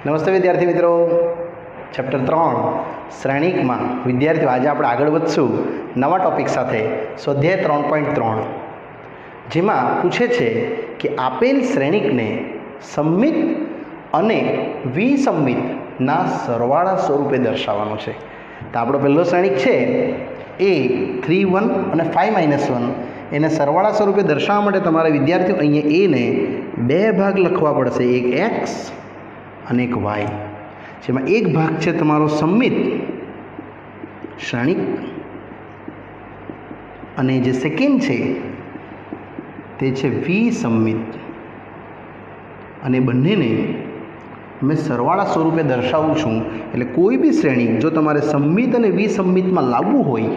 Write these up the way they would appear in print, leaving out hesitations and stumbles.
નમસ્તે વિદ્યાર્થી મિત્રો, ચેપ્ટર 3 શ્રેણિકમાં વિદ્યાર્થીઓ આજે આપણે આગળ વધશું નવા ટોપિક સાથે સ્વાધ્યાય 3.3, જેમાં પૂછે છે કે આપેલ શ્રેણિકને સમમિત અને વિસમમિતના સરવાળા સ્વરૂપે દર્શાવવાનું છે. તો આપણો પહેલો શ્રેણિક છે એ 3 1 અને 5 -1, એને સરવાળા સ્વરૂપે દર્શાવવા માટે તમારે વિદ્યાર્થીઓ અહીંયા એને બે ભાગ લખવા પડશે, એક એક્સ અને એક વાય, જેમાં એક ભાગ છે તમારો સમમિત શ્રેણિક અને જે સેકન્ડ છે તે છે વિસમમિત, અને બંનેને મેં સરવાળા સ્વરૂપે દર્શાવું છું. એટલે કોઈ બી શ્રેણિક જો તમારે સમમિત અને વિસમમિતમાં લાવવું હોય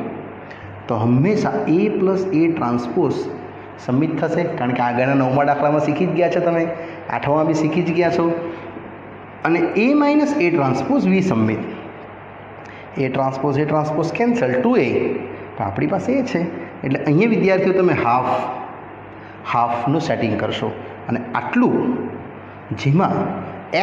તો હંમેશા a + a ટ્રાન્સપોઝ સમમિત થશે, કારણ કે આગળના 9મા દાખલામાં શીખી જ ગયા છો, તમે 8માં બી શીખી જ ગયા છો. અને a - a ટ્રાન્સપોઝ વિસમમિત, a ટ્રાન્સપોઝ કેન્સલ, 2a, તો આપણી પાસે એ છે. એટલે અહીંયા વિદ્યાર્થીઓ તમે હાફનું સેટિંગ કરશો, અને આટલું જેમાં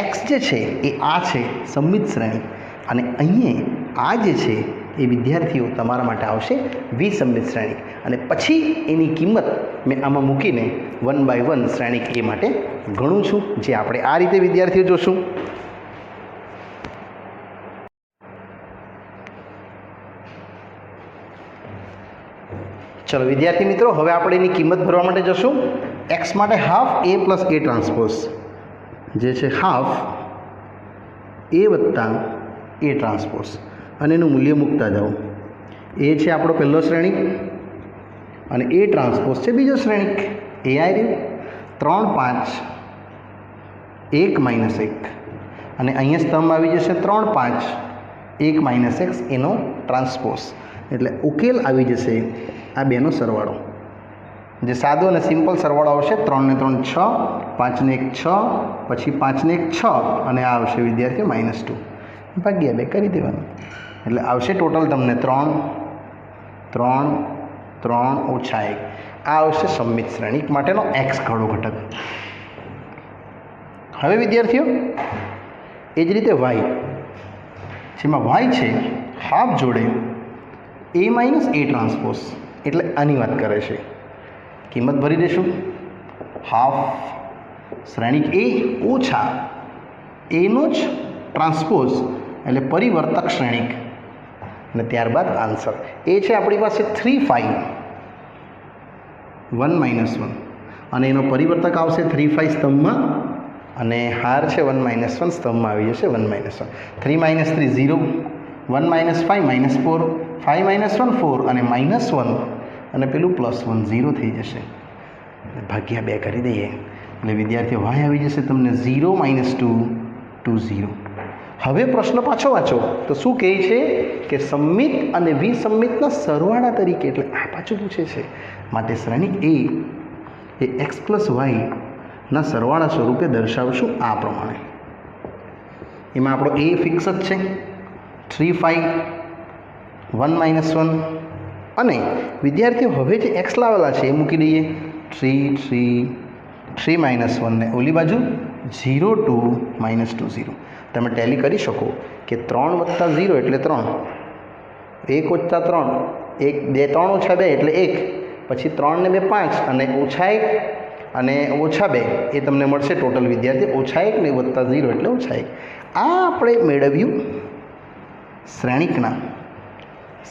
x જે છે એ આ છે સમમિત શ્રેણી, અને અહીંયા આ જે છે એ વિદ્યાર્થીઓ તમારા માટે આવશે વિસમમિત શ્રેણિક, અને પછી એની કિંમત મેં આમાં મૂકીને 1 by 1 શ્રેણિક એ માટે ગણું છું, જે આપણે આ રીતે વિદ્યાર્થીઓ જોશું. ચલો વિદ્યાર્થી મિત્રો, હવે આપણે એની કિંમત ભરવા માટે જશું. x માટે હાફ a + a ટ્રાન્સપોઝ જે છે હાફ a + a ટ્રાન્સપોઝ, અને એનું મૂલ્ય મૂકતા જાઓ. એ છે આપણો પહેલો શ્રેણિક અને a ટ્રાન્સપોઝ છે બીજો શ્રેણિક. એ આવી રહ્યું 3 5 1 - 1, અને અહીંયા સ્તંભ આવી જશે 3 5 1 - x એનો ટ્રાન્સપોઝ, એટલે ઉકેલ આવી જશે આ બેનો સરવાળો, જે સાદો અને સિમ્પલ સરવાળો આવશે. 3 ને 3 6, 5 ને 1 6, પછી 5 ને 1 6, અને આ આવશે વિદ્યાર્થીઓ -2 ભાગ્યા 2 કરી દેવાનું, એટલે આવશે ટોટલ તમને 3 3 3 - 1. આ આવશે સમમિત શ્રેણિક માટેનો x કાળો ઘટક. હવે વિદ્યાર્થીઓ એ જ રીતે y, જેમાં y છે હાફ જોડે a - a ટ્રાન્સપોઝ, એટલે આની વાત કરે છે. કિંમત ભરી દઈશું, હાફ શ્રેણિક a ઓછા એનો જ ટ્રાન્સપોઝ, એટલે પરિવર્તક શ્રેણિક, અને ત્યારબાદ આન્સર એ છે આપણી પાસે 3 5 1 - 1, અને એનો પરિવર્તક આવશે 3 5 સ્તંભમાં, અને હાર છે 1 - 1 સ્તંભમાં આવી જશે 1 - 1. 3 - 3 0, 1 - 5 -4, 5 - 1 4, અને -1, અને પેલું +1 0 થઈ જશે, ભાગ્યા 2 કરી દઈએ, એટલે વિદ્યાર્થીઓ y આવી જશે તમને 0 - 2 2 0. હવે પ્રશ્ન પાછો વાંચો તો શું કહે છે કે સમમિત અને વિસમમિતના સરવાળા તરીકે, એટલે આ પાછું પૂછે છે. માટે શ્રેણિક a એ x + y ના સરવાળા સ્વરૂપે દર્શાવશું આ પ્રમાણે. એમાં આપણો a ફિક્સ જ છે 3 5 1 - 1, અને વિદ્યાર્થીઓ હવે જે x લાવેલા છે એ મૂકી દઈએ 3 3 3 - 1, ને ઓલી બાજુ 0 2 -2 0. તમે ટેલી કરી શકો કે 3 + 0 એટલે 3, 1 - 3 1, 2 3 - 2 એટલે 1, પછી 3 ને 2 5, અને -1 અને -2 એ તમને મળશે ટોટલ વિદ્યાર્થી -1 ને +0 એટલે -1. આ આપણે મેળવ્યું શ્રેણિકના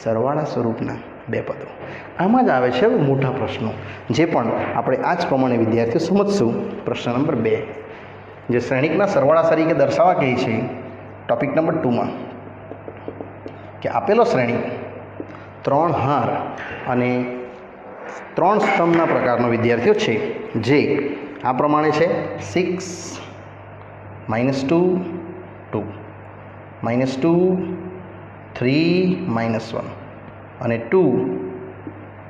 સરવાળા સ્વરૂપના બે પદો. આમાં જ આવે છે મોટા પ્રશ્નો, જે પણ આપણે આ જ પ્રમાણે વિદ્યાર્થીઓ સમજશું. પ્રશ્ન નંબર 2, જે શ્રેણિકના સરવાળા તરીકે દર્શાવવા કહે છે ટોપિક નંબર 2માં, કે આપેલો શ્રેણિક 3 હાર અને 3 સ્તંભના પ્રકારનો વિદ્યાર્થીઓ છે, જે આ પ્રમાણે છે 6 -2 2 -2 3 -1, અને 2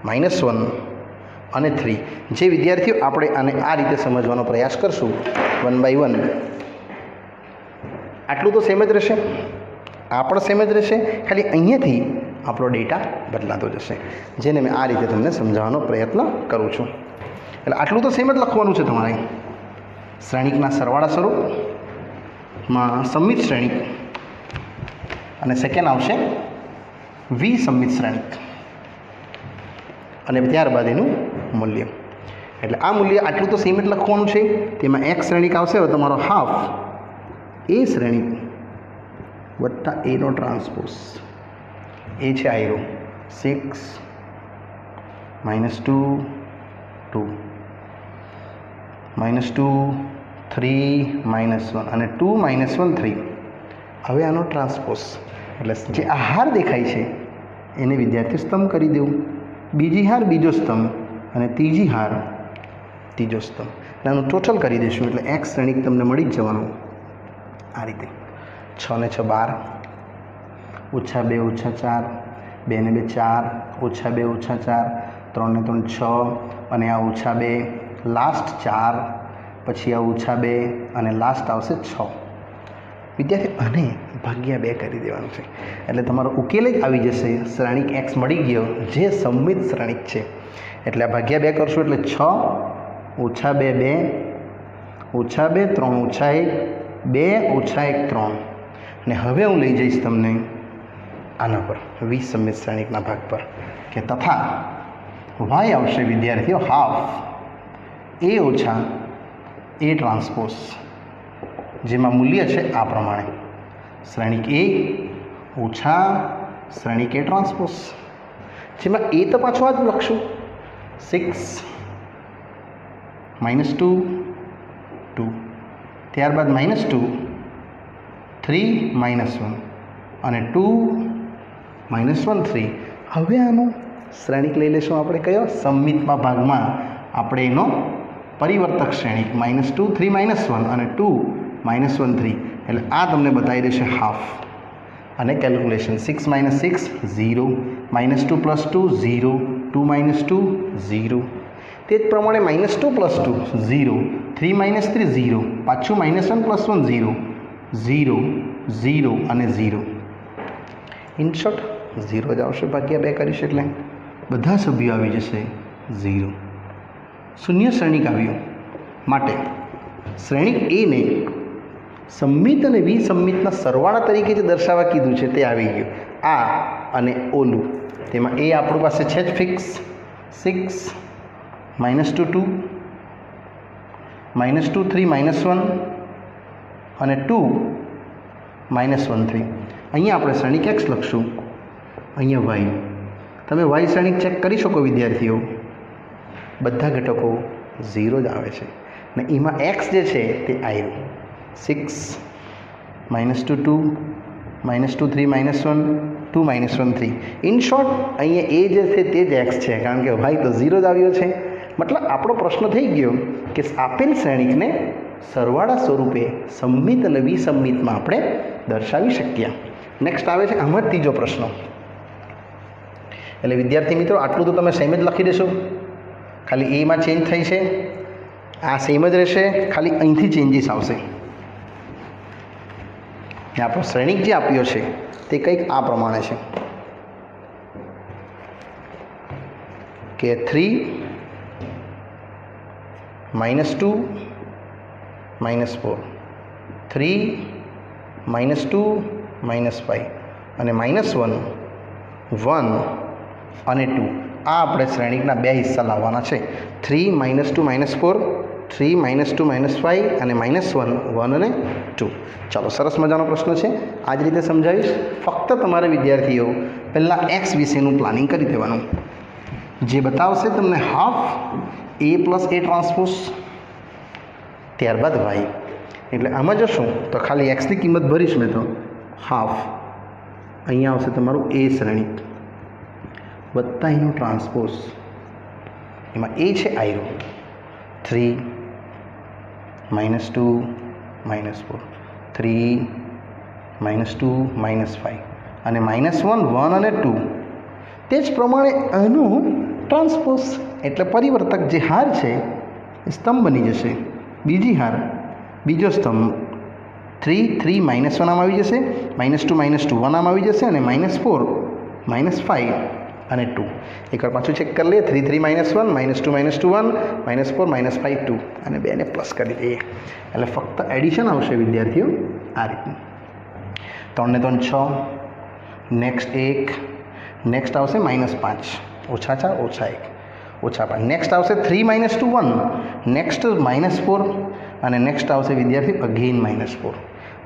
-1 અને 3. જે વિદ્યાર્થીઓ આપણે આને આ રીતે સમજવાનો પ્રયાસ કરશું 1 by 1, આટલું તો સેમ જ રહેશે, આ પણ સેમ જ રહેશે, ખાલી અહીંયાથી આપણો ડેટા બદલાતો જશે, જેને મેં આ રીતે તમને સમજાવવાનો પ્રયત્ન કરું છું. એટલે આટલું તો સેમ જ લખવાનું છે તમારે. શ્રેણિકના સરવાળા સ્વરૂપમાં સંમિત શ્રેણિક અને સેકન્ડ આવશે વિસંમિત શ્રેણિક અને ત્યારબાદ એનું મૂલ્ય. એટલે આ મૂલ્ય આટલું તો સેમ જ લખવાનું છે. તેમાં એક શ્રેણિક આવશે હવે તમારો હાફ એ શ્રેણિક વત્તા એનો ટ્રાન્સપોઝ. એ છે આયરો 6 -2 2 -2 3 -1 અને 2 -1 3. હવે આનો ટ્રાન્સપોઝ એટલે જે આ હાર દેખાય છે એને વિદ્યાર્થી સ્તંભ કરી દેવું. બીજી હાર બીજો સ્તંભ અને ત્રીજી હાર ત્રીજો સ્તંભ. એટલે આનું ટોટલ કરી દઈશું એટલે એક શ્રેણિક તમને મળી જ જવાનું આ રીતે. 6 ને 6 12 -2 -4 2 ને 2 4 -2 -4 3 ને 3 6 અને આ -2 લાસ્ટ 4 પછી આ -2 અને લાસ્ટ આવશે 6. વિદ્યાર્થી અને ભાગ્યા 2 કરી દેવાનું છે એટલે તમારો ઉકેલ જ આવી જશે. શ્રેણિક એક્સ મળી ગયો જે સંમિત શ્રેણિક છે. એટલે આ ભાગ્યા 2 કરશું એટલે 6 -2 2 -2 3 -1 2 -1 3. અને હવે હું લઈ જઈશ તમને આના પર વિસંમિત શ્રેણિકના ભાગ પર કે તથા વાય આવશે વિદ્યાર્થીઓ હાફ એ ઓછા એ ટ્રાન્સપોઝ જેમાં મૂલ્ય છે આ પ્રમાણે શ્રેણિક એ ઓછા શ્રેણિક એ ટ્રાન્સપોઝ જેમાં એ તો પાછું આ જ લખશું 6 -2 2 ત્યારબાદ -2 3 -1 અને 2 -1 3. હવે આનો શ્રેણિક લઈ લઈશું આપણે કયો સંમિતમાં ભાગમાં આપણે એનો પરિવર્તક શ્રેણિક -2 3 -1 અને 2 -1 3. એટલે આ તમને બતાવી દેશે હાફ અને કેલ્ક્યુલેશન 6 - 6 0 -2 + 2 0 2 -2 0. તે જ પ્રમાણે -2 + 2 0 3 - 3 0 પાછું -1 + 1 0 0 0 અને 0. ઇન શોર્ટ 0 જ આવશે. ભાગ્યા 2 કરીશ એટલે બધા સભ્યો આવી જશે 0. શૂન્ય શ્રેણિક આવ્યું માટે શ્રેણિક એને સંમિત અને વિસંમિતના સરવાળા તરીકે જે દર્શાવવા કીધું છે તે આવી ગયું. આ અને ઓલું તેમાં એ આપણું પાસે છે જ ફિક્સ 6 -2 2 -2 3 -1 અને 2 -1 3. અહીંયા આપણે શ્રેણિક એક્સ લખશું, અહીંયા વાય. તમે વાય શ્રેણિક ચેક કરી શકો વિદ્યાર્થીઓ, બધા ઘટકો 0 જ આવે છે ને એમાં એક્સ જે છે તે આવ્યું 6 -2 2 -2 3 -1 2 -1 3. ઇન શોર્ટ અહીંયા એ જે છે તે જ એક્સ છે કારણ કે વાય તો 0 જ આવ્યો છે. મતલબ આપણો પ્રશ્ન થઈ ગયો કે આપેલ શ્રેણિકને સરવાળા સ્વરૂપે સંમિત અને વિસંમિતમાં આપણે દર્શાવી શકીએ. નેક્સ્ટ આવે છે આમાં ત્રીજો પ્રશ્ન. એટલે વિદ્યાર્થી મિત્રો આટલું તો તમે સેમ જ લખી દેશો, ખાલી એમાં ચેન્જ થઈ છે, આ સેમ જ રહેશે, ખાલી અહીંથી ચેન્જીસ આવશે. આપણો શ્રેણિક જે આપ્યો છે તે કંઈક આ પ્રમાણે છે કે 3 -2 -4 3 -2 -5 અને -1 1 અને 2. આ આપણે શ્રેણિકના બે હિસ્સા લાવવાના છે. 3 -2 -4 3 -2 -5 અને -1 1 અને 2. ચાલો, સરસ મજાનો પ્રશ્ન છે. આ જ રીતે સમજાવીશ. ફક્ત તમારે વિદ્યાર્થીઓ પહેલાં એક્સ વિશેનું પ્લાનિંગ કરી દેવાનું, જે બતાવશે તમને હાફ એ પ્લસ એ ટ્રાન્સપોઝ, ત્યારબાદ વાય. એટલે આમાં જશું તો ખાલી એક્સની કિંમત ભરીશ મેં તો હાફ, અહીંયા આવશે તમારું એ શ્રેણિક વત્તા એનો ટ્રાન્સપોઝ, એમાં એ છે આયરો 3 -2 -4 3 -2 -5 અને -1 1 અને 2. તે જ પ્રમાણે આનું ટ્રાન્સપોઝ એટલે પરિવર્તક જે હાર છે એ સ્તંભ બની જશે. બીજી હાર બીજો સ્તંભ 3 3 -1 આમાં આવી જશે, -2 -2 1 આમાં આવી જશે અને -4 -5 અને 2. એકવાર પાછું ચેક કરી લઈએ. 3 3 -1 -2 -2 1 -4 -5 2 અને 2 ને પ્લસ કરી દઈએ એટલે ફક્ત એડિશન આવશે વિદ્યાર્થીઓ આ રીતનું. 3 ને 3 6, નેક્સ્ટ 1, નેક્સ્ટ આવશે -5 -4 -1 -5. નેક્સ્ટ આવશે 3 -2 1, નેક્સ્ટ -4 અને નેક્સ્ટ આવશે વિદ્યાર્થી અગેઇન -4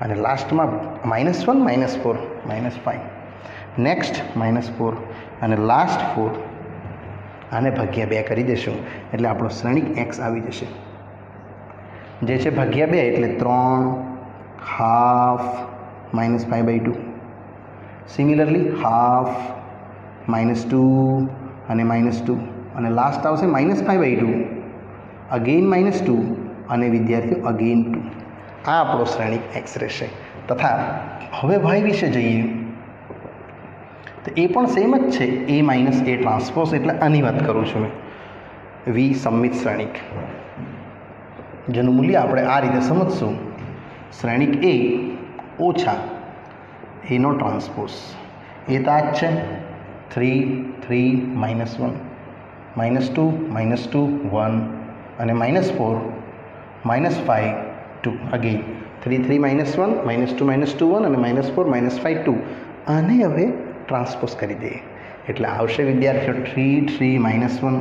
અને લાસ્ટમાં -1 -4 -5, નેક્સ્ટ -4 અને લાસ્ટ 4 આને ભાગ્યા 2 કરી દઈશું એટલે આપણો શ્રેણિક x આવી જશે જે છે ભાગ્યા 2 એટલે 3 હાફ -5/2. સિમિલરલી હાફ -2 અને -2 અને લાસ્ટ આવશે -5/2 અગેઇન -2 અને વિદ્યાર્થીઓ અગેઇન 2. આ આપણો શ્રેણિક x રહેશે. તથા હવે y વિશે જઈએ તો એ પણ સેમ જ છે. a - a ટ્રાન્સપોઝ એટલે આની વાત કરું છું મેં. v સમમિત શ્રેણિક જેનું મૂલ્ય આપણે આ રીતે સમજશું. શ્રેણિક a ઓછા એનો ટ્રાન્સપોઝ એ તો આ જ છે 3 3 -1 -2 -2 1 અને -4 -5 2 અગેઇન 3 3 -1 -2 -2 1 અને -4 -5 2 આને હવે ટ્રાન્સપોઝ કરી દઈએ એટલે આવશે વિદ્યાર્થીઓ 3 3 -1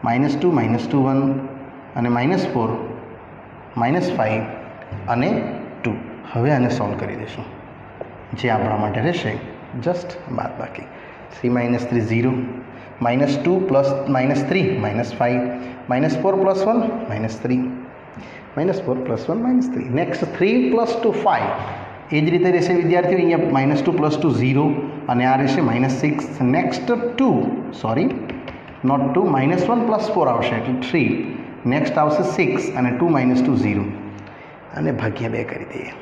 -2 -2 1 અને -4 -5 અને 2. હવે આને સોલ્વ કરી દઈશું જે આપણા માટે રહેશે જસ્ટ બાદબાકી. 3 - 3 0, -2 + -3 -5, -4 + 1 -3, -4 + 1 -3. નેક્સ્ટ 3 + 2 5 એ જ રીતે રહેશે વિદ્યાર્થીઓ. અહીંયા -2 + 2 0 અને આ રહેશે -6. નેક્સ્ટ 2 સોરી નોટ 2 -1 + 4 આવશે એટલે 3. નેક્સ્ટ આવશે 6 અને 2 - 2 0 અને ભાગ્યા 2 કરી દઈએ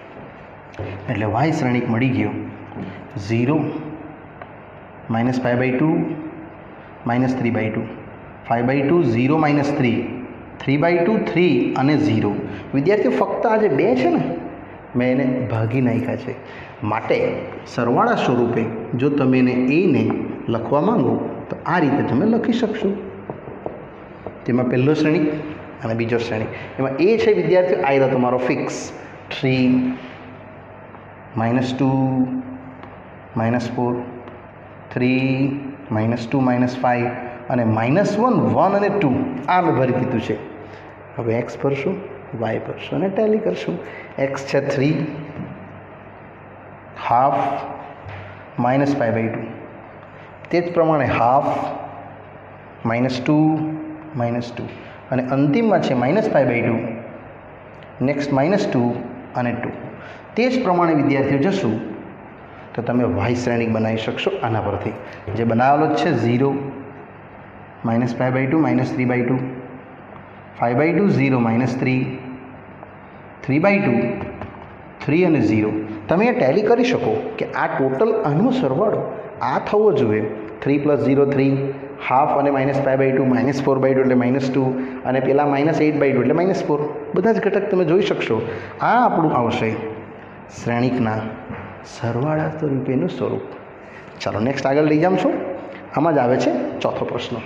એટલે y શ્રેણિક મળી ગયો 0 -5/2 -3/2 5/2 0 -3 3/2 3 અને 0. વિદ્યાર્થીઓ ફક્ત આ જે 2 છે ને મેં એને ભાગી નાખ્યા છે માટે સરવાળા સ્વરૂપે જો તમે એને a ને લખવા માંગો તો આ રીતે તમે લખી શકશો. તેમાં પહેલો શ્રેણિક અને બીજો શ્રેણિક. એમાં a છે વિદ્યાર્થીઓ આ રહ્યો તમારો ફિક્સ 3 -2 -4 3 -2 -5 અને -1 1 અને 2 આ મેં ભરી દીધું છે. હવે x ભરશું y ભરશું અને ટેલી કરશું. x છે 3 હાફ -5/2 તે જ પ્રમાણે હાફ -2 -2 અને અંતિમમાં છે -5/2 નેક્સ્ટ -2 અને 2. તે જ પ્રમાણે વિદ્યાર્થીઓ જશું તો તમે y શ્રેણિક બનાવી શકશો આના પરથી જે બનાવેલો જ છે 0 -5/2 -3/2 5/2 0 -3 3/2 3 અને 0. તમે એ ટેલી કરી શકો કે આ ટોટલ આનો સરવાળો આ થવો જોઈએ 3 + 0 3 હાફ અને -5/2 -4/2 એટલે -2 અને પેલા -8/2 એટલે -4 બધા જ ઘટક તમે જોઈ શકશો. આ આપણું આવશે શ્રેણિકના સરવાળા સ્વરૂપેનું સ્વરૂપ. ચાલો નેક્સ્ટ આગળ લઈ જાઉં છું. આમાં જ આવે છે ચોથો પ્રશ્ન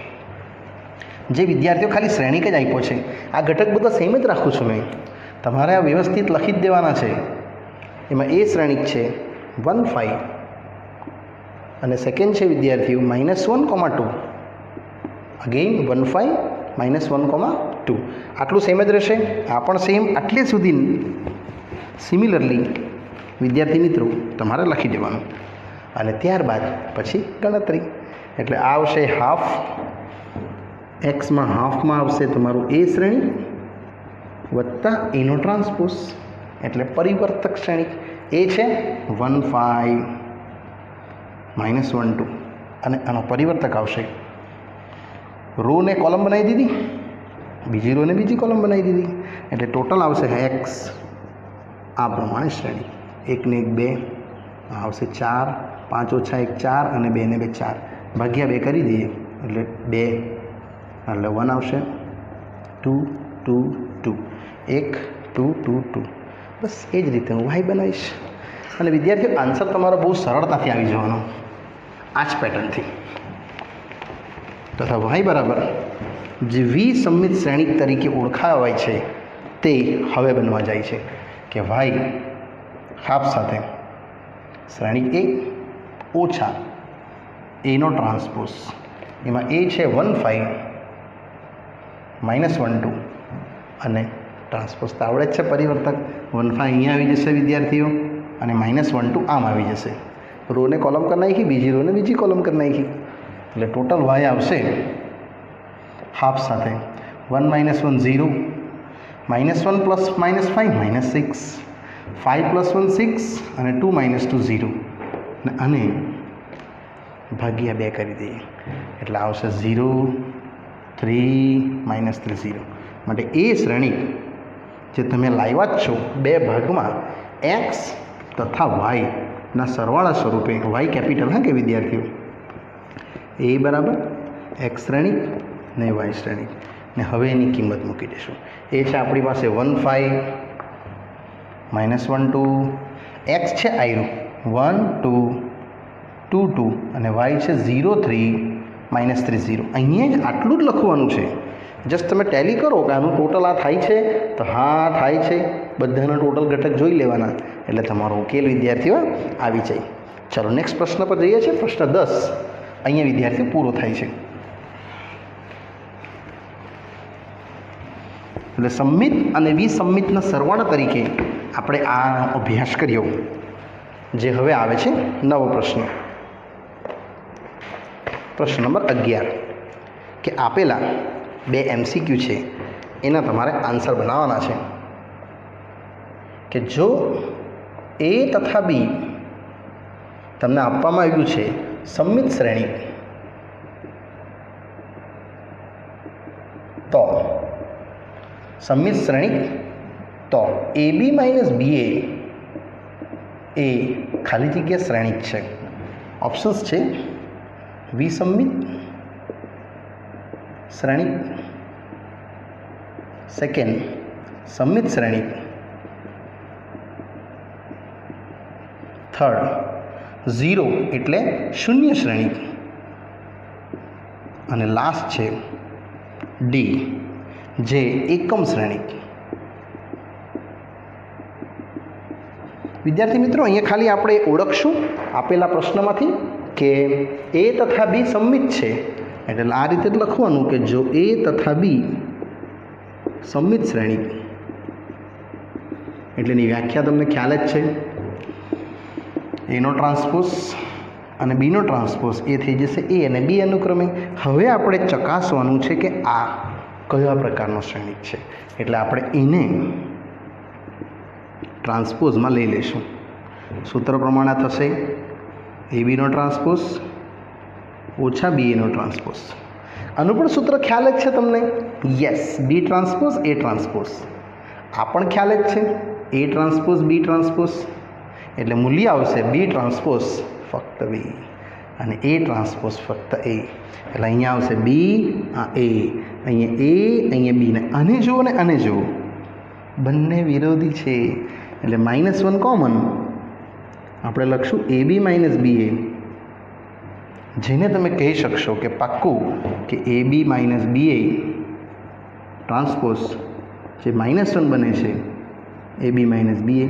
જે વિદ્યાર્થીઓ ખાલી શ્રેણિક જ આપ્યો છે. આ ઘટક બધા સેમ જ રાખું છું મેં. તમારે આ વ્યવસ્થિત લખી જ દેવાના છે. એમાં એ શ્રેણિક છે 1 5 અને સેકન્ડ છે વિદ્યાર્થીઓ -1,2 અગેઇન 1 5 -1,2 આટલું સેમ જ રહેશે. આ પણ સેમ આટલે સુધી સિમિલરલી વિદ્યાર્થી મિત્રો તમારે લખી દેવાનું અને ત્યારબાદ પછી ગણતરી એટલે આ આવશે હાફ. એક્સમાં હાફમાં આવશે તમારું એ શ્રેણી વત્તા એનો ટ્રાન્સપોઝ એટલે પરિવર્તક શ્રેણી. એ છે 1 5 -1 2 અને આનો પરિવર્તક આવશે રોને કોલમ બનાવી દીધી, બીજી રોને બીજી કોલમ બનાવી દીધી એટલે ટોટલ આવશે એક્સ આ પ્રમાણે શ્રેણી 1 ને 1 2 આવશે 4 5 ઓછા 1 4 અને 2 ને 2 4 ભાગ્યા 2 કરી દઈએ એટલે 2 એટલે 1 આવશે 2 2 2 1 2 2 2. બસ એ જ રીતે હું વાય બનાવીશ અને વિદ્યાર્થીઓ આન્સર તમારો બહુ સરળતાથી આવી જવાનો આ જ પેટર્નથી. તથા વાય બરાબર જે વિસંમિત શ્રેણિક તરીકે ઓળખાવાય છે તે હવે બનવા જાય છે કે વાય હાફ સાથે શ્રેણિક એ ઓછા એનો ટ્રાન્સપોઝ, એમાં એ છે 1 5 -1 2 અને ટ્રાન્સપોઝ તો આવડે જ છે પરિવર્તક 1 5 અહીંયા આવી જશે વિદ્યાર્થીઓ અને -1 2 આમ આવી જશે. રોને કોલમ કરી નાખી, બીજી રોને બીજી કોલમ કરી નાખી એટલે ટોટલ વાય આવશે હાફ સાથે 1 -1 0, -1 + -5 -6, 5 + 1 6 અને 2 - 2 0 અને ભાગ્યા 2 કરી દઈએ એટલે આવશે 0 3 -3 0. માટે એ શ્રેણી જે તમે લાવ્યા જ છો બે ભાગમાં એક્સ તથા વાયના સરવાળા સ્વરૂપે, વાય કેપિટલ હા કે વિદ્યાર્થીઓ, એ બરાબર એક્સ શ્રેણી ને વાય શ્રેણી ને હવે એની કિંમત મૂકી દઈશું. એ છે આપણી પાસે 1 5 -1 2, એક્સ છે આયરું 1 2 2 2 અને વાય છે 0 3 -3 0. અહીંયા જ આટલું જ લખવાનું છે. જસ્ટ તમે ટેલી કરો કે આનું ટોટલ આ થાય છે તો હા થાય છે, બધાના ટોટલ ઘટક જોઈ લેવાના એટલે તમારો ઉકેલ વિદ્યાર્થીઓ આવી જાય. ચલો નેક્સ્ટ પ્રશ્ન પર જઈએ છીએ. પ્રશ્ન 10 અહીંયા વિદ્યાર્થીઓ પૂરો થાય છે. એટલે સંમિત અને વિસંમિતના સરવાળા તરીકે આપણે આ અભ્યાસ કર્યો. જે હવે આવે છે નવો પ્રશ્ન, પ્રશ્ન નંબર 11 કે આપેલા બે MCQ છે એના તમારે આન્સર બનાવવાના છે કે જો A તથા B તમને આપવામાં આવ્યું છે સંમિત શ્રેણી તો સંમિત શ્રેણી તો AB - BA એ ખાલી જગ્યા શ્રેણી જ છે. ઓપ્શન્સ છે વિસંમિત શ્રેણી, સેકન્ડ સંમિત શ્રેણી, થર્ડ 0 એટલે શૂન્ય શ્રેણી અને લાસ્ટ છે ડી જે એકમ શ્રેણી. વિદ્યાર્થી મિત્રો અહીંયા ખાલી આપણે ઓળખશું આપેલા પ્રશ્નમાંથી કે A તથા B સંમિત છે એટલે આ રીતે જ લખવાનું કે જો A તથા B સંમિત શ્રેણી એટલે એની વ્યાખ્યા તમને ખ્યાલ જ છે. એનો ટ્રાન્સપોઝ અને બીનો ટ્રાન્સપોઝ એ થઈ જશે A અને B અનુક્રમે. હવે આપણે ચકાસવાનું છે કે આ કયા પ્રકારનો શ્રેણી છે એટલે આપણે એને ટ્રાન્સપોઝમાં લઈ લઈશું. સૂત્ર પ્રમાણે થશે ABનો ટ્રાન્સપોઝ ઓછા BAનો ટ્રાન્સપોઝ. આનું પણ સૂત્ર ખ્યાલ જ છે તમને, yes, B transpose A transpose. આ પણ ખ્યાલ જ છે A ટ્રાન્સપોઝ B ટ્રાન્સપોઝ એટલે મૂલ્ય આવશે B ટ્રાન્સપોઝ ફક્ત B અને A ટ્રાન્સપોઝ ફક્ત A. એટલે અહીંયા આવશે B આ A, અહીંયા A, અહીંયા B ને આને જુઓ ને આને જુઓ બંને વિરોધી છે એટલે -1 કોમન આપણે લખશું AB - BA જેને તમે કહી શકશો કે પાક્કું કે AB - BA ટ્રાન્સપોઝ જે -1 બને છે AB - BA,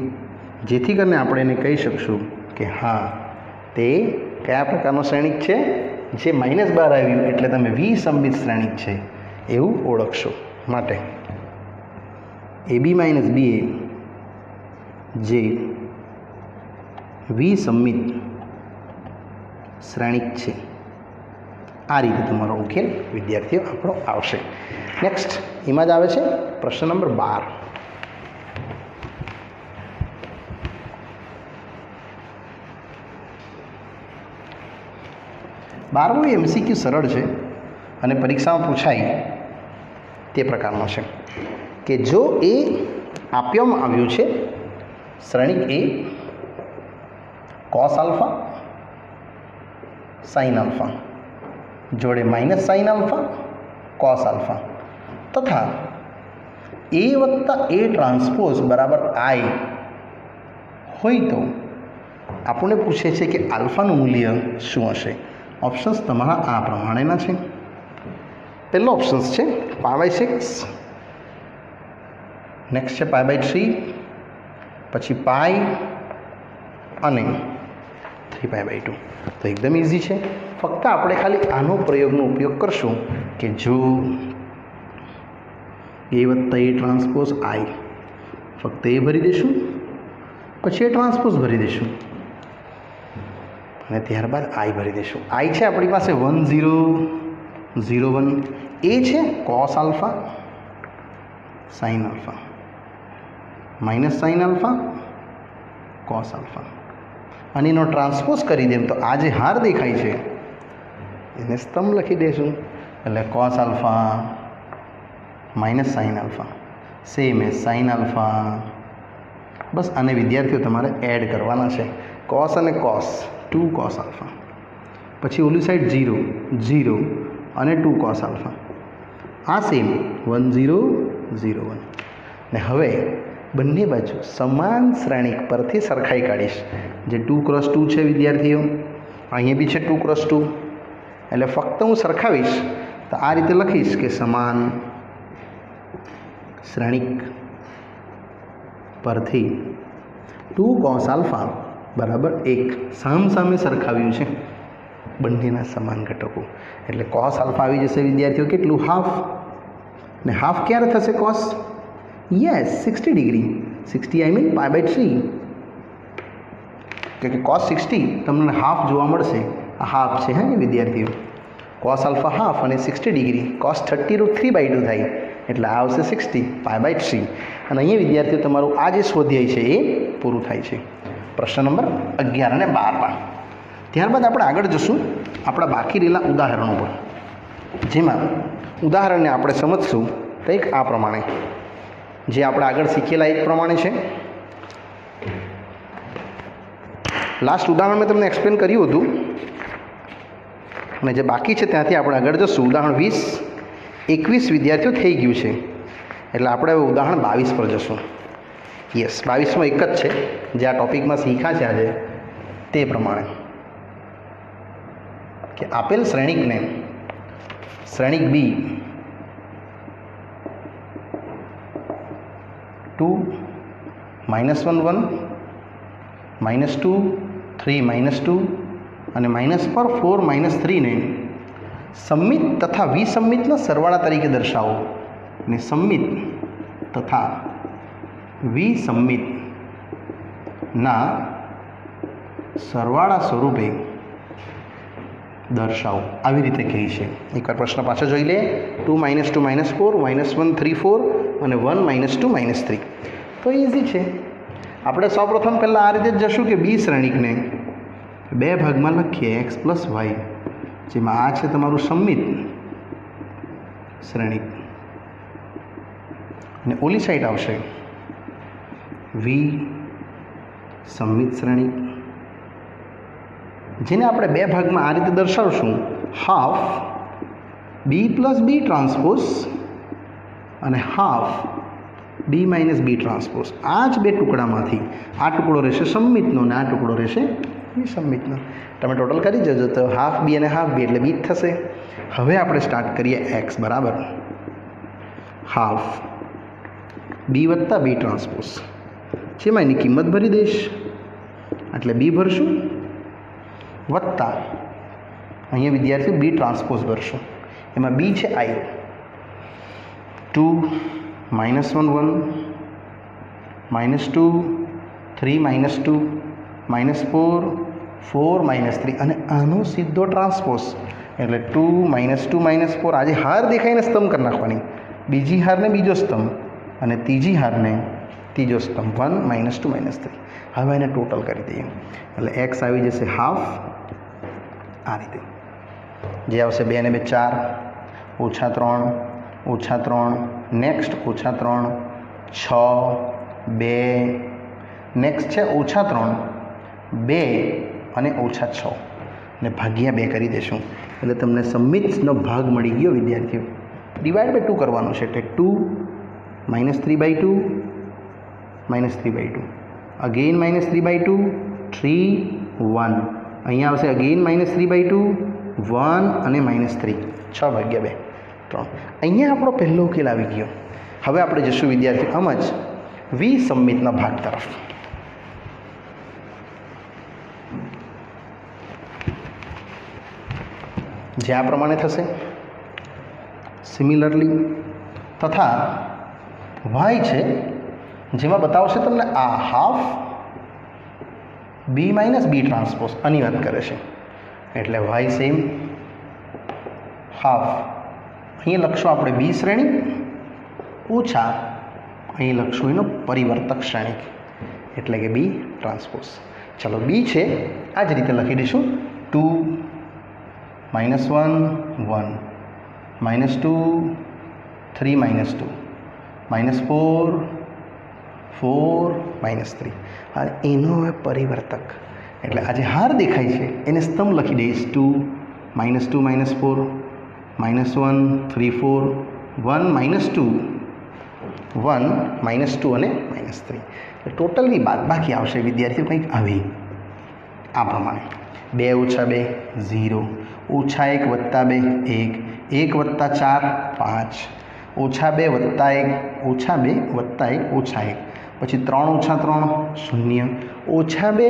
જેથી કરીને આપણે એને કહી શકશું કે હા તે કયા પ્રકારનો શ્રેણિક છે જે -12 આવ્યું એટલે તમે વિસંમિત શ્રેણિક છે એવું ઓળખશો. માટે AB - BA જે વિસંમિત શ્રેણિક છે આ રીતે તમારો ઉકેલ વિદ્યાર્થીઓ આપણો આવશે. નેક્સ્ટ એમાં જ આવે છે પ્રશ્ન નંબર 12. બારમું MCQ સરળ છે અને પરીક્ષામાં પૂછાય તે પ્રકારનો છે કે જો એ આપવામાં આવ્યું છે શ્રેણિક A cos alpha sin alpha જોડે -sin આલ્ફા cos આલ્ફા તથા A વત્તા A ટ્રાન્સપોઝ બરાબર I હોય તો આપણને પૂછે છે કે આલ્ફાનું મૂલ્ય શું હશે. ઓપ્શન્સ તમારા આ પ્રમાણેના છે પહેલો ઓપ્શન્સ છે π/6, નેક્સ્ટ છે π/3, પછી પાઈ અને 3π/2. તો એકદમ ઇઝી છે. ફક્ત આપણે ખાલી આનો પ્રયોગનો ઉપયોગ કરશું કે જો A + A ટ્રાન્સપોઝ I, ફક્ત એ ભરી દઈશું, પછી એ ટ્રાન્સપોઝ ભરી દઈશું અને ત્યારબાદ I ભરી દઈશું. I છે આપણી પાસે 1 0 0 1, A છે cos alpha sin alpha minus sin alpha cos alpha, અને એનો ટ્રાન્સપોઝ કરી દે તો આ જે હાર દેખાય છે એને સ્તંભ લખી દઈશું. એટલે cos alpha minus sin alpha same એ sin આલ્ફા. બસ આને વિદ્યાર્થીઓ તમારે એડ કરવાના છે, cos અને cos 2 cos આલ્ફા, પછી ઓલી સાઈડ 0 0 અને 2 cos આલ્ફા, આ સેમ 1 0 0 1. ને હવે બંને બાજુ સમાન શ્રેણિક પરથી સરખાઈ કાઢીશ. જે 2 × 2 છે વિદ્યાર્થીઓ, અહીંયા બી છે 2 × 2, એટલે ફક્ત હું સરખાવીશ તો આ રીતે લખીશ કે સમાન શ્રેણિક પરથી 2 cos આલ્ફા બરાબર 1. સામે સરખાવ્યું છે બંનેના સમાન ઘટકો, એટલે cos આલ્ફા આવી જશે વિદ્યાર્થીઓ કેટલું, હાફ. ને હાફ ક્યારે થશે cos? Yes 60 degree, 60 I mean π/3, કે cos 60 તમને હાફ જોવા મળશે. આ હાફ છે હા વિદ્યાર્થીઓ, cos આલ્ફા હાફ અને 60 ડિગ્રી, cos 30 √ 3/2 થાય, એટલે આ આવશે 60 π/3. અને અહીંયા વિદ્યાર્થીઓ તમારું આ જે સ્વાધ્યાય છે એ પૂરું થાય છે. પ્રશ્ન નંબર 11 અને 12. ત્યારબાદ આપણે આગળ જશું આપણા બાકી રહેલા ઉદાહરણો પર, જેમાં ઉદાહરણને આપણે સમજશું કંઈક આ પ્રમાણે, જે આપણે આગળ શીખેલા એક પ્રમાણે છે. લાસ્ટ ઉદાહરણ મેં તમને એક્સપ્લેન કર્યું હતું, અને જે બાકી છે ત્યાંથી આપણે આગળ જશું. ઉદાહરણ 20 21 વિદ્યાર્થીઓ થઈ ગયું છે, એટલે આપણે હવે ઉદાહરણ 22 પર જશું. યસ 22માં એક જ છે જે આ ટોપિકમાં શીખ્યા છે આજે, તે પ્રમાણે કે આપેલ શ્રેણિકને શ્રેણિક બી 2 -1 1 -2 3 -2 અને -4 -3 ને સંમિત તથા વિસંમિતના સરવાળા તરીકે દર્શાવો. અને સંમિત તથા વિસંમિતના સરવાળા સ્વરૂપે દર્શાવો, આવી રીતે કહે છે. એકવાર પ્રશ્ન પાછો જોઈ લે. 2 - 2 -4 -1 3 4 અને 1 -2 -3. તો ઇઝી છે. આપણે સૌપ્રથમ પહેલાં આ રીતે જ જશું કે બી શ્રેણિકને બે ભાગમાં લખીએ, x + y, જેમાં આ છે તમારું સંમિત શ્રેણિક અને ઓલી સાઈડ આવશે વિસંમિત શ્રેણિક, જેને આપણે બે ભાગમાં આ રીતે દર્શાવશું, હાફ b + b ટ્રાન્સપોઝ અને હાફ b - b ટ્રાન્સપોઝ. આ જ બે ટુકડામાંથી આ ટુકડો રહેશે સંમિતનો અને આ ટુકડો રહેશે વિસંમિતનો. તમે ટોટલ કરી જજો તો હાફ b અને હાફ b એટલે b જ થશે. હવે આપણે સ્ટાર્ટ કરીએ x બરાબર હાફ b + b ટ્રાન્સપોઝ, જેમાં એની કિંમત ભરી દઈશ, એટલે b ભરશું વત્તા અહીંયા વિદ્યાર્થીઓ b ટ્રાન્સપોઝ ભરશું. એમાં b છે I, 2 -1 1 -2 3 -2 -4 4 -3 અને આનો સીધો ટ્રાન્સપોઝ, એટલે 2 -2 -4. આજે હાર દેખાઈને સ્તંભ કરી નાખવાની, બીજી હારને બીજો સ્તંભ અને ત્રીજી હારને ત્રીજો સ્તંભ, 1 -2 -3. હવે એને ટોટલ કરી દઈએ, એટલે x આવી જશે હાફ આ રીતે, જે આવશે 2 ને 2 4 -3 -3 નેક્સ્ટ -3 6 2 નેક્સ્ટ છે -3 2 અને -6 ને ભાગ્યા 2 કરી દેશું, એટલે તમને સંમિતનો ભાગ મળી ગયો વિદ્યાર્થીઓ. ડિવાઈડ બાય 2 કરવાનું છે, એટલે 2 -3/2 -3/2 અગેન -3/2 3 1 અહીંયા આવશે અગેન -3/2 1 અને -3 6/2. 3 અહીંયા આપણો પહેલો ઉકેલ આવી ગયો. હવે આપણે જશું વિદ્યાર્થી આમ જ વિસંમિતના ભાગ તરફ. જે આ પ્રમાણે થશે. સિમિલરલી તથા વાય છે જેમાં બતાવશે તમને આ હાફ બી માઇનસ બી ટ્રાન્સપોઝ આની વાત કરે છે. એટલે વાય સેમ હાફ અહીં લખશું આપણે બી શ્રેણી ઓછા અહીં લખશું એનો પરિવર્તક શ્રેણિક એટલે કે બી ટ્રાન્સપોઝ. ચલો બી છે આ જ રીતે લખી દઈશું 2 -1 1 -2 3 -2 -4 4 -3 આ એનો હવે પરિવર્તક એટલે આ જે હાર દેખાય છે એને સ્તંભ લખી દઈશ 2 -2 -4 -1 3 4 1 -2 1 -2 અને -3 ટોટલની બાદબાકી આવશે વિદ્યાર્થીઓ કંઈક આવી આ પ્રમાણે 2 - 2 0 -1 + 2 1 1 + 4 5 -2 + 1 -2 + 1 -1 પછી 3 - 3 0 -2 -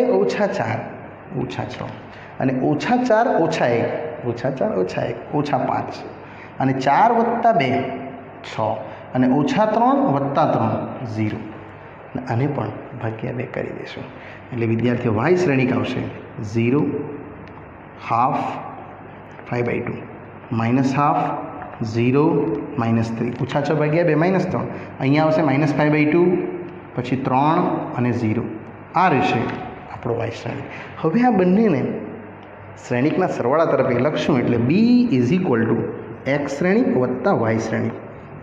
4 -6 અને -4 - 1 -4 - 1 -5 અને 4 + 2 6 અને -3 + 3 0 આને પણ ભાગ્યા 2 કરી દઈશું એટલે વિદ્યાર્થીઓ વાય શ્રેણિક આવશે 0 હાફ 5/2 -હાફ 0 -3 -6 ભાગ્યા 2 -3 અહીંયા આવશે -5/2 પછી 3 અને 0 આ રહેશે આપણો વાય શ્રેણિક. હવે આ બંનેને શ્રેણિકના સરવાળા તરફે લખશું એટલે બી = એક્સ શ્રેણિક વત્તા વાય શ્રેણિક.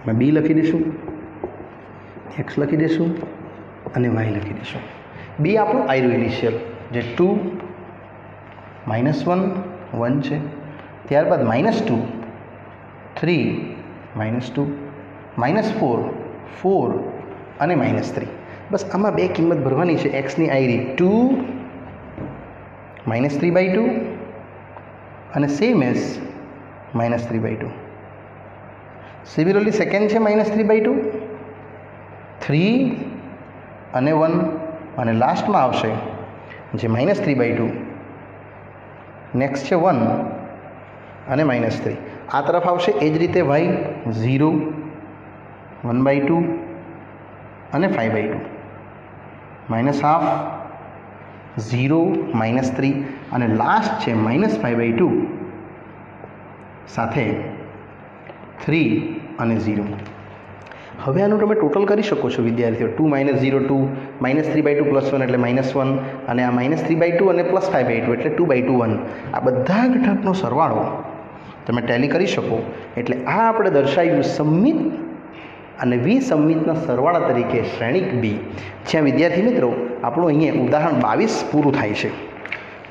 મેં બી લખી દઈશું, એક્સ લખી દઈશું અને વાય લખી દઈશું. બી આપણું આયરું ઇનિશિયલ જે 2 -1 1 છે, ત્યારબાદ -2 3 -2 -4 4 અને -3 બસ આમાં બે કિંમત ભરવાની છે. એક્સની આયરી 2 -3/2 અને સેમ એઝ -3/2. સિમિલરલી સેકન્ડ છે -3/2 3 અને 1 અને લાસ્ટમાં આવશે જે -3/2 નેક્સ્ટ છે 1 અને -3 આ તરફ આવશે. એ જ રીતે વાય 0 1/2 અને 5/2 -હાફ 0 -3 અને લાસ્ટ છે -5/2 સાથે 3 અને 0. હવે આનું તમે ટોટલ કરી શકો છો વિદ્યાર્થીઓ. 2 - 0 2 -3/2 +1 એટલે -1 અને આ -3/2 અને +5/2 એટલે 2/2 1 આ બધા ઘટકનો સરવાળો તમે ટેલી કરી શકો. એટલે આ આપણે દર્શાવ્યું સંમિત અને વિસંમિતના સરવાળા તરીકે શ્રેણિક બી. જ્યાં વિદ્યાર્થી મિત્રો આપણું અહીંયા ઉદાહરણ 22 પૂરું થાય છે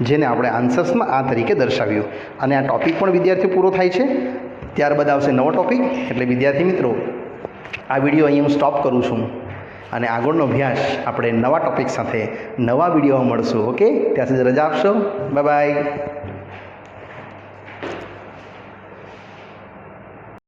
જેને આપણે આન્સર્સમાં આ તરીકે દર્શાવ્યું અને આ ટૉપિક પણ વિદ્યાર્થીઓ પૂરો થાય છે. ત્યારબાદ આવશે નવો ટૉપિક. એટલે વિદ્યાર્થી મિત્રો આ વિડીયો અહીં હું સ્ટોપ કરું છું અને આગળનો અભ્યાસ આપણે નવા ટૉપિક સાથે નવા વિડીયોમાં મળશું. ઓકે, ત્યાં સુધી રજા આપશો. Bye bye.